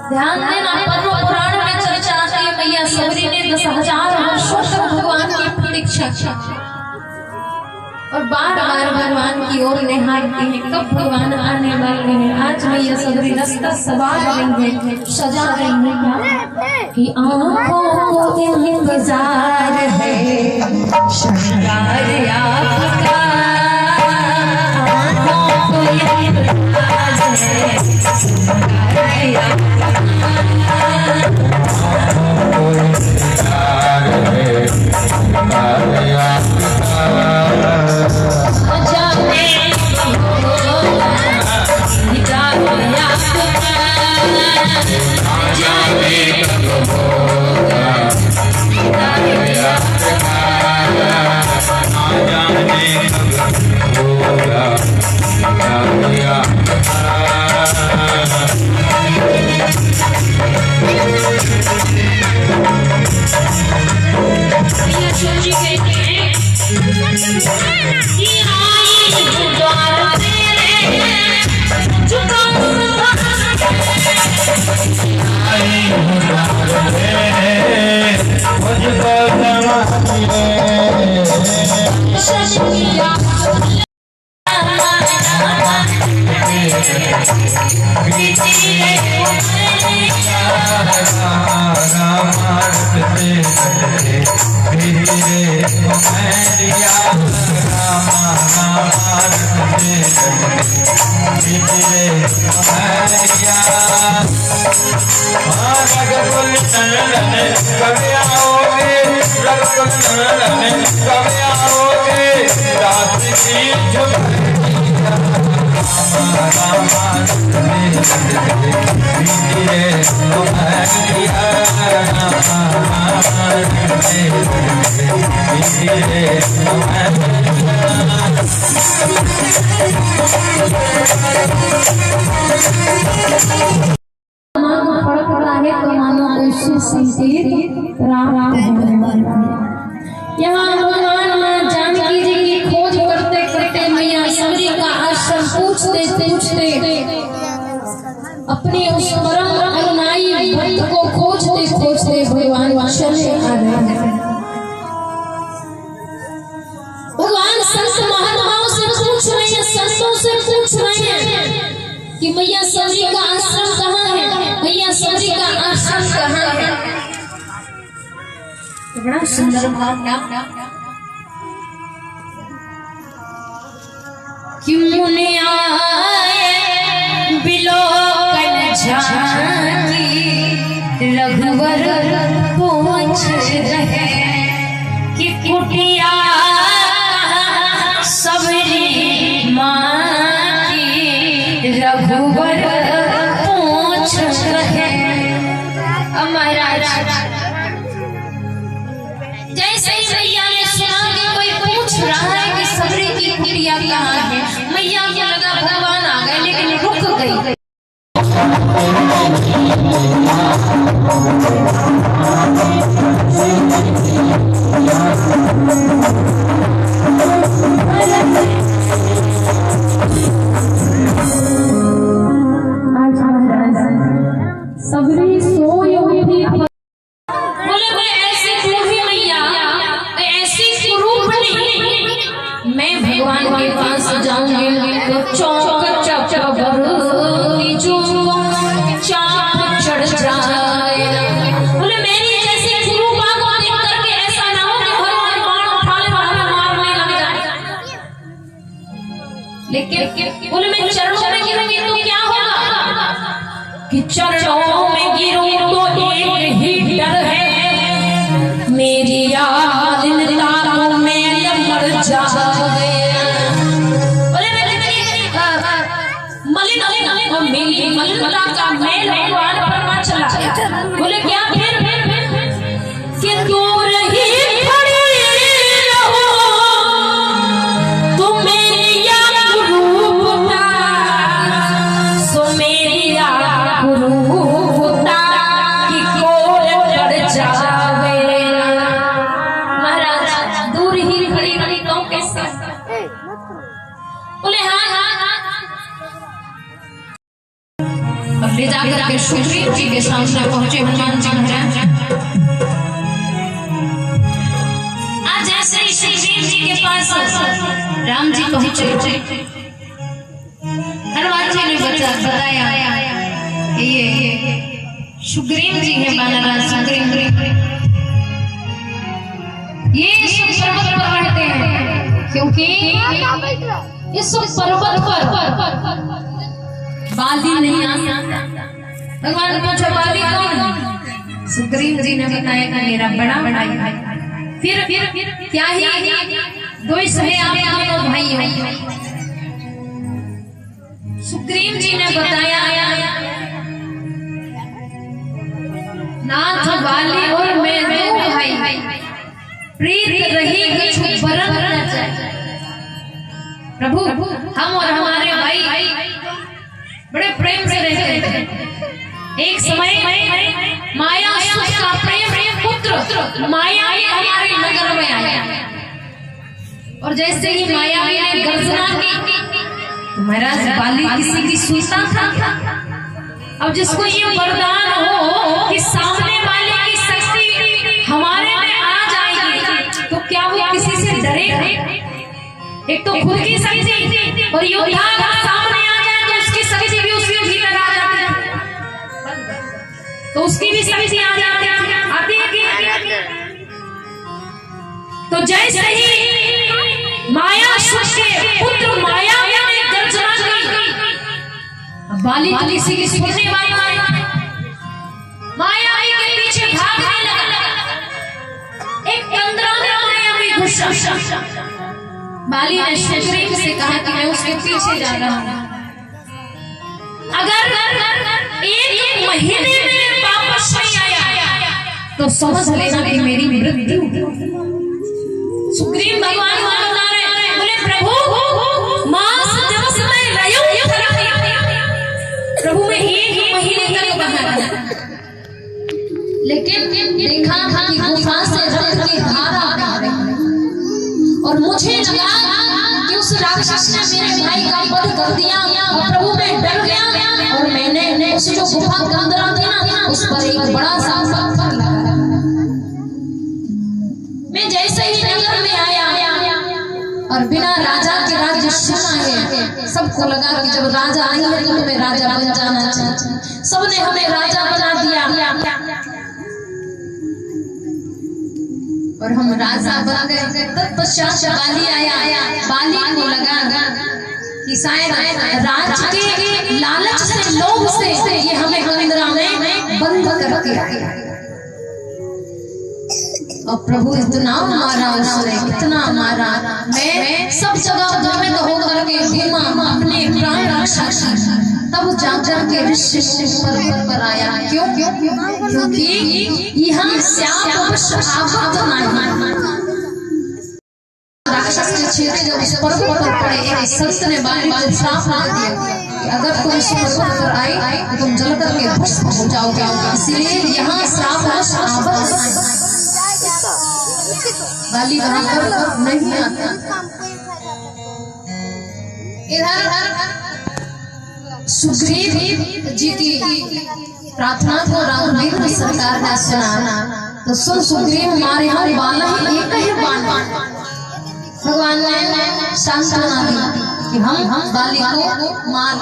ध्यान देना, पद्म पुराण में चर्चा है मैया सबरी ने 10,000 वर्षों तक भगवान की प्रतीक्षा और बार बार भगवान की ओर निहारती है कब भगवान आने वाले हैं। आज मैया सबरी रास्ता सवार रही है, सजा रही है क्या कि आंखों को इंतजार है श्रृंगार आपका, आंखों को इंतजार है श्रृंगार यहाँ भगवान मां जानकी जी की खोज करते करते मैया सबरी का आश्रम पूछते पूछते अपने उस परम अनुयायी भक्त को खोजते खोजते भगवान चले आ रहे हैं। भगवान संत महात्माओं से पूछ रहे हैं, संतों से पूछ रहे हैं कि मैया सबरी का आश्रम कहाँ है, मैया सबरी का आश्रम कहाँ है। बड़ा सुंदर भाव क्यों ने आए बिलोकन झांकी रघुवर पहुंच रहे कि कुटिया सबरी मां की रघुवर पहुंच रहे। महाराज जैसे ही मैया ने सुना कि कोई पूछ रहा है कि सबरी की कुटिया कहाँ है, मैया को लगा भगवान आ गए, लेकिन रुक गई। सबरी सोई उठी भगवान के पास जाऊंगी तो चौक चौबर की जो चाप चढ़ जाए। बोले मेरी जैसी गुरुपा को देख करके ऐसा ना हो कि भगवान बाण उठाने वाला मारने लग जाए। लेकिन बोले मैं चरणों में गिरूंगी तो क्या होगा कि चरणों में गिरूं तो एक ही डर है, मेरी याद इन तारों में लमड़ जाए। मलिनता का मेल भगवान परवा चला। बोले क्या फिर कि दूर ही खड़ी रहो तुम मेरी याद रूपता, सो मेरी याद रूपता की कोल पड़ जावे। महाराज दूर ही खड़ी खड़ी तो कैसे? बोले हाँ हाँ हाँ। ले जाकर के सुग्रीव जी के सामने पहुंचे हनुमान जी महाराज। आज जैसे ही सुग्रीव जी के पास राम जी पहुंचे, हनुमान जी ने बताया ये सुग्रीव जी है, बानरराज सुग्रीव। ये इस पर्वत पर रहते हैं, क्योंकि इस पर्वत पर बाली नहीं आ सकता। भगवान पूछा बाली कौन? सुग्रीव जी ने बताया कि मेरा बड़ा भाई। फिर क्या ही दो सहे आप दोनों भाई हैं। सुग्रीव जी ने बताया नाथ बाली और मैं दो भाई, प्रीत रही कुछ बरत न जाए। प्रभु हम और हमारे भाई बड़े प्रेम से रहते थे। एक समय माया का प्रेम पुत्र माया हमारे नगर में आया, और जैसे ही माया ने गर्जना की, महाराज बाली किसी की सुनता था। अब जिसको ये वरदान हो कि सामने वाले की शक्ति हमारे में आ जाएगी, तो क्या वो किसी से डरेगा? एक तो खुद की शक्ति और योद्धा सामने आ जाए तो उसकी शक्ति भी उसके भीतर आ जाती है, तो उसकी भी शक्ति आ जाती है कि तो जैसे ही माया के पुत्र माया ने गर्जना की, बाली किसी की सुनने वाला माया के पीछे भागने लगा। एक कंदरा में माया भी घुसा। बाली ने सुग्रीव से कहा कि मैं उसके पीछे जा रहा हूं, अगर एक महीने में वापस नहीं आया तो समझ लेना कि मेरी मृत्यु। सुग्रीव भगवान बोले प्रभु मास दिवस में रयो, प्रभु मैं एक महीने तक बाहर था, लेकिन देखा कि गुफा से रक्त की धारा बह रही, और मुझे लगा कि उस राक्षस ने मेरे भाई का वध कर दिया। प्रभु मैं डर गया, और मैंने उस जो गुफा कंदरा थी ना, उस पर एक बड़ा सा पत्थर लगाया। मैं जैसे ही नगर में आया और बिना राजा के राज्य सुना है, सबको लगा कि जब राजा आई है तो तुम्हें राजा बन जाना चाहिए। सबने हमें राजा बना दिया और हम राजा बन गए। तत्पश्चात बाली आया, बाली को लगा कि शायद राज के लालच से, लोभ से ये हमें कंदरा में बंद करके आया। और प्रभु इतना मारा उसने, इतना मारा, मैं सब जगह भ्रमित होकर के घूमा अपने प्राण रक्षा, तब जाकर के ऋषि पर आया। क्यों? क्योंकि यहाँ श्याम राक्षस के छेड़े जब उस पर्वत पर पड़े, एक संत ने बाली को श्राप दे दिया कि अगर तुम इस पर्वत पर आए तो तुम जल करके भस्म हो जाओगे। इसलिए यहाँ श्राप बाली वहां पर नहीं आता। इधर सुग्रीव जी की प्रार्थना को राम सरकार ने सुना, तो सुन सुग्रीव मारे हम बाला ही एक ही बाण। भगवान ने सांत्वना दी कि हम बाली को मार।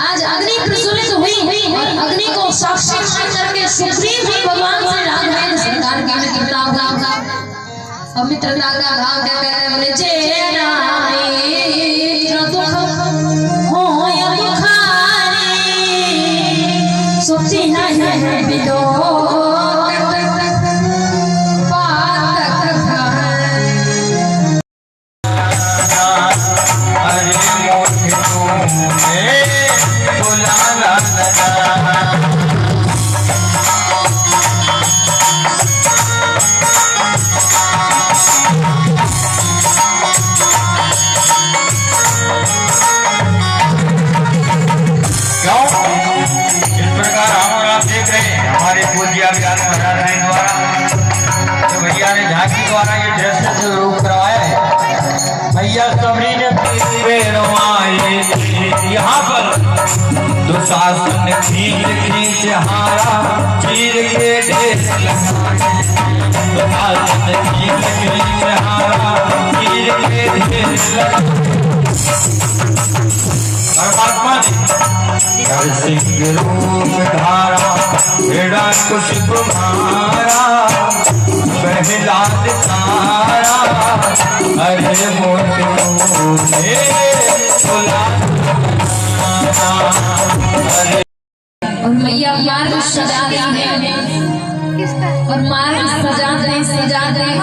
आज अग्नि प्रज्वलित हुई और अग्नि को साक्षी मान करके सुग्रीव भगवान से राम सरकार के मित्रता का भाव देकर बोले जय दुख हो या दुखारी सोची नहीं बिलो दुशासन खींच खींच हारा चीर के ढेर लगाए। दुशासन खींच खींच हारा चीर के ढेर लगाए। परमात्मा ने सिंह रूप धारा बेड़ा कुछ तुम्हारा प्रहलाद तारा अरे मोती और मैया मार्ग सजा रही है और मार्ग सजा रही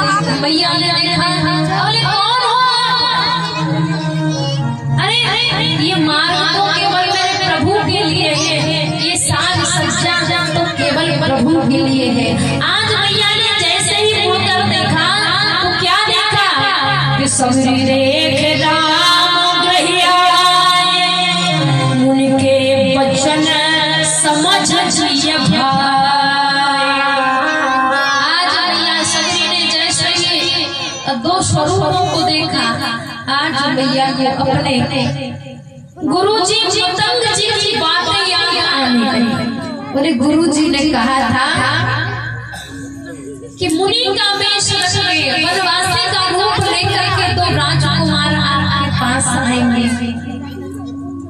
मैया ने देखा बोले कौन हो? अरे ये मार्ग तो केवल मेरे प्रभु के लिए है, ये साज सज्जा तो केवल प्रभु के लिए है। आज मैया ने जैसे ही मुड़कर देखा तो क्या देखा कि सबरी देख राम ग्रहिया उनके वचन समझ जिया भाई। आज मैया सबरी ने जैसे ही दो स्वरूपों को देखा, आज मैया को अपने गुरुजी जितंग जी की बातें याद आने लगी। बोले गुरुजी ने कहा था कि मुनि का वेश करके वनवासी का रूप लेकर के तो राजकुमार आपके पास आएंगे।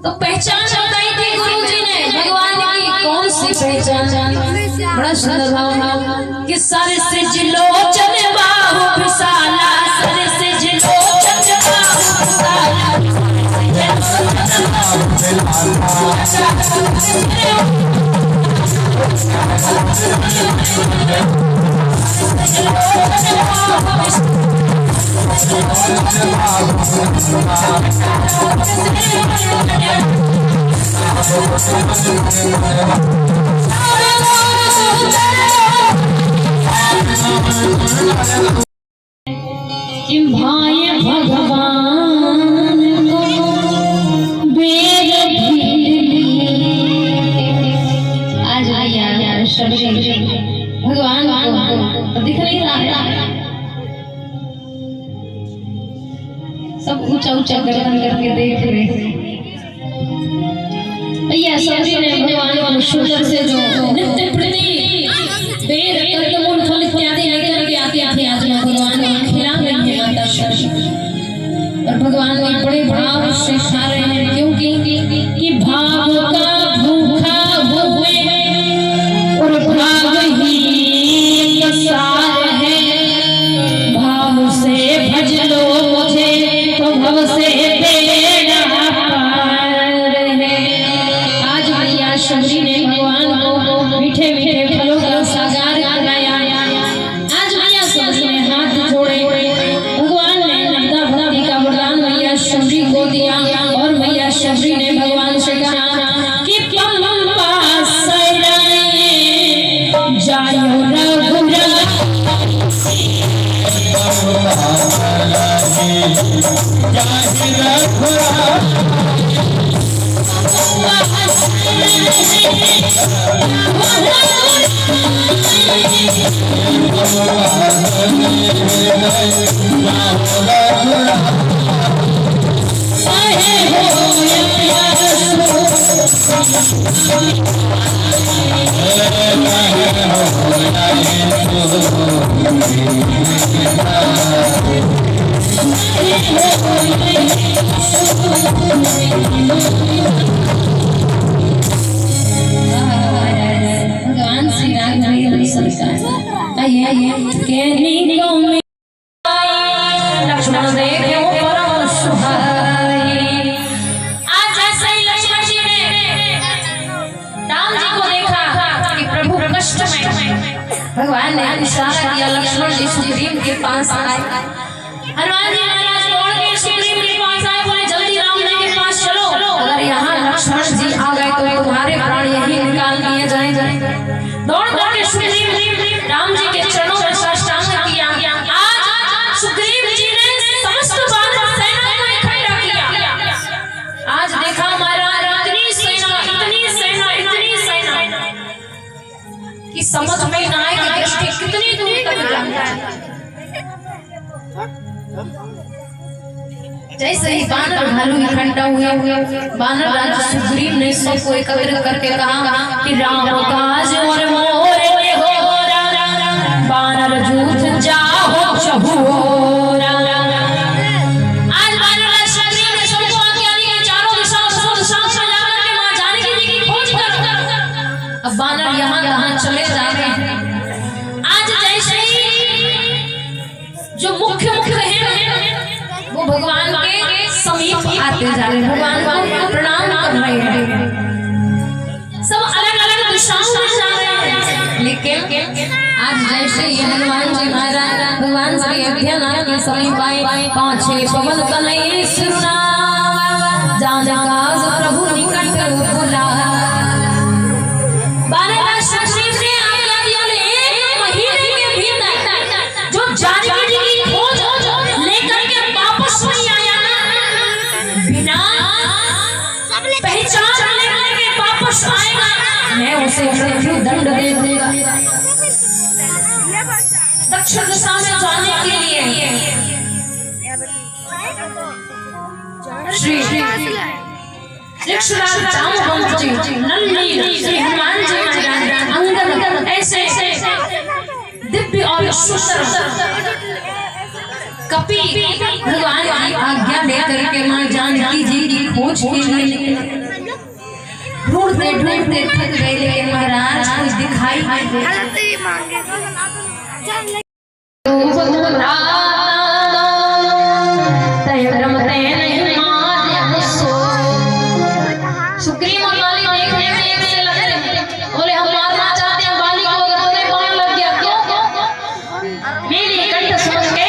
तो पहचान बताई थी गुरुजी ने भगवान की। कौन सी पहचान? बड़ा सुंदर भाव कि सर से जिलोचन बाहु विशाला, सर से जिलोचन बाहु विशाला। भाई भगवान भगवान तो दिख नहीं रहा, सब ऊंचा ऊंचा गर्दन करके देख रहे थे। भैया सबरी ने भगवान को शुक्र से जो नित्य प्रति वेद कंदमूल फल इत्यादि लेकर के आते थे, आज भगवान को खिला रही है माता शक्ति। और भगवान को बड़े भाव से खा रहे हैं, क्योंकि कि भाव का भूखा हुए और भाव ही सार है। भाव से भज लो मुझे तो भव से बेड़ा पार है। आज मैया शबरी ने भगवान को मीठे मीठे फलों का सागार कराया। आज मैया शबरी ने हाथ जोड़े, भगवान ने नंदा भक्ति का वरदान मैया शबरी को दिया। और मैया शबरी ने भगवान से कहा कि जायो भगवान श्री राम सरकार आइए कहने को लक्ष्मण देखे परम सुहाई। आज ऐसे ही लक्ष्मण जी ने राम जी को देखा कि प्रभु कष्ट में। भगवान ने इशारा किया, लक्ष्मण जी सुग्रीव के पास आए। हनुमान जी महाराज दौड़ के सुग्रीव के पास आए, बोले जल्दी राम जी के पास चलो, अगर यहाँ लक्ष्मण जी आ गए तो तुम्हारे प्राण यही निकाल दिए जाएंगे। दौड़ करके सुग्रीव राम जी के चरणों में साष्टांग किया। आज सुग्रीव जी ने समस्त वानर सेना को इकट्ठा किया। आज देखा महाराज इतनी सेना कि समझ में ना आए कि दृष्टि कितनी दूर तक जाती है। जैसे ही बानर भालू इकट्ठा हुए बानर राज सुग्रीव ने सबको एकत्रित करके कहा कि राम काज और मोरे हो बानर जूथ जाओ चहुरा। आज बानर राज सुग्रीव ने सबको आज्ञा दी कि चारों दिशाओं से साथ जाकर के मां जानकी जी की खोज करो। अब बानर यहाँ चले जा रहे हैं। आज जैसे ही जो मुख्य हैं वो भगवान के समीप आते जा रहे हैं, भगवान को प्रणाम कर रहे हैं, सब अलग अलग दिशाओं में जा रहे हैं। लेकिन आज जैसे ये हनुमान जी महाराज भगवान श्री अयोध्यानाथ के समीप आए, पांचे पवन तनय सुना जान काज प्रभु निकट बुला। बानर सुग्रीव ने आज्ञा दिया ले 1 महीने के भीतर जो जानकी जी की खोज लेकर के वापस नहीं आया ना, बिना पहचान लेकर के वापस आएगा, मैं उसे मृत्यु दंड दे दूंगा। दक्षिण दिशा में जाने के लिए श्री ऋक्षराज जामवंत जी नंदी श्री हनुमान जी महाराज अंगद ऐसे दिव्य और सुंदर कपि भगवान की आज्ञा लेकर के मां जानकी जी की खोज के लिए ढूंढते ढूंढते थक गए, लेकिन महाराज कुछ दिखाई नहीं दिया। सुग्रीव और बाली देखने में एक से लग रहे हैं, बोले हम मारना चाहते हैं बाली को, अगर तुम्हें बाण लग गया क्यों? मेरी कंठ सुन के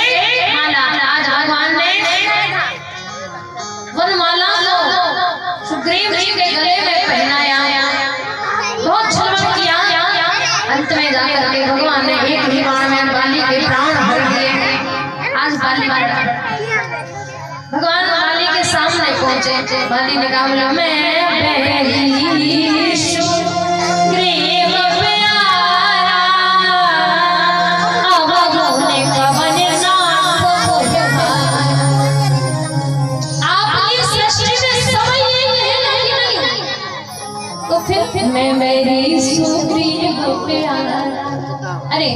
माला आज भगवान ने वनमाला को सुग्रीव जी के गले में पहनाया, बहुत छलवट किया, अंत में जाकर के भगवान ने एक ही बाण में बाली के प्राण भर दिए। आज बाली भगवान बाली के सामने पहुंचे, बाली ने कहा बोला मैं सुग्रीव प्यारा अवगुण कवन नाथ आपकी सृष्टि में समय नहीं, तो फिर मैं मेरी सुग्रीव प्यारा। अरे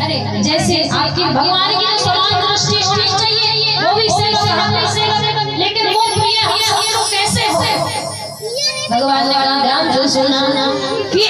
जैसे आपकी भगवान की समान दृष्टि होनी चाहिए, वो भी से हम भी से, लेकिन वो प्रिय हम सबको कैसे हो? भगवान ने कहा ध्यान जो सुना कि